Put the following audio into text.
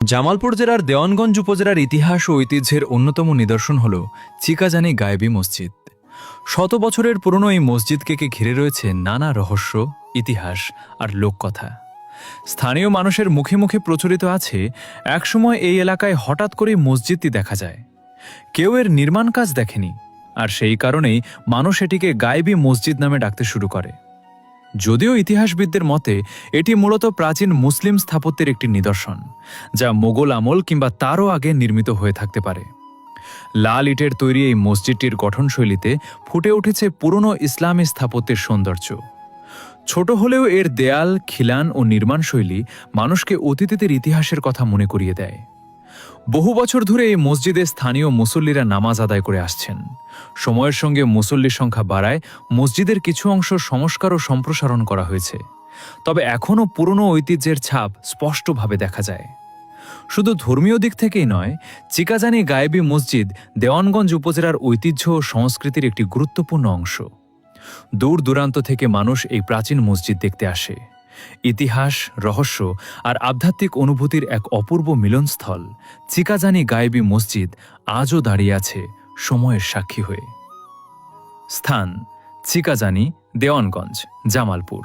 জামালপুর জেলার দেওয়ানগঞ্জ উপজেলার ইতিহাস ও ঐতিহ্যের অন্যতম নিদর্শন হল চিকাজানি গায়েবী মসজিদ। শত বছরের পুরনো এই মসজিদকে ঘিরে রয়েছে নানা রহস্য, ইতিহাস আর লোককথা। স্থানীয় মানুষের মুখে মুখে প্রচলিত আছে, একসময় এই এলাকায় হঠাৎ করে মসজিদটি দেখা যায়। কেউ এর নির্মাণ কাজ দেখেনি, আর সেই কারণেই মানুষ এটিকে গায়েবী মসজিদ নামে ডাকতে শুরু করে। যদিও ইতিহাসবিদদের মতে এটি মূলত প্রাচীন মুসলিম স্থাপত্যের একটি নিদর্শন, যা মোগল আমল কিংবা তারও আগে নির্মিত হয়ে থাকতে পারে। লাল ইটের তৈরি এই মসজিদটির গঠনশৈলীতে ফুটে উঠেছে পুরনো ইসলামী স্থাপত্যের সৌন্দর্য। ছোট হলেও এর দেয়াল, খিলান ও নির্মাণশৈলী মানুষকে অতীতের ইতিহাসের কথা মনে করিয়ে দেয়। বহু বছর ধরে এই মসজিদে স্থানীয় মুসল্লিরা নামাজ আদায় করে আসছেন। সময়ের সঙ্গে মুসল্লির সংখ্যা বাড়ায় মসজিদের কিছু অংশ সংস্কার ও সম্প্রসারণ করা হয়েছে, তবে এখনও পুরনো ঐতিহ্যের ছাপ স্পষ্টভাবে দেখা যায়। শুধু ধর্মীয় দিক থেকেই নয়, চিকাজানি গায়েবী মসজিদ দেওয়ানগঞ্জ উপজেলার ঐতিহ্য ও সংস্কৃতির একটি গুরুত্বপূর্ণ অংশ। দূর দূরান্ত থেকে মানুষ এই প্রাচীন মসজিদ দেখতে আসে। ইতিহাস, রহস্য আর আধ্যাত্মিক অনুভূতির এক অপূর্ব মিলনস্থল চিকাজানি গায়েবী মসজিদ আজও দাঁড়িয়ে আছে সময়ের সাক্ষী হয়ে। স্থান: চিকাজানি, দেওয়ানগঞ্জ, জামালপুর।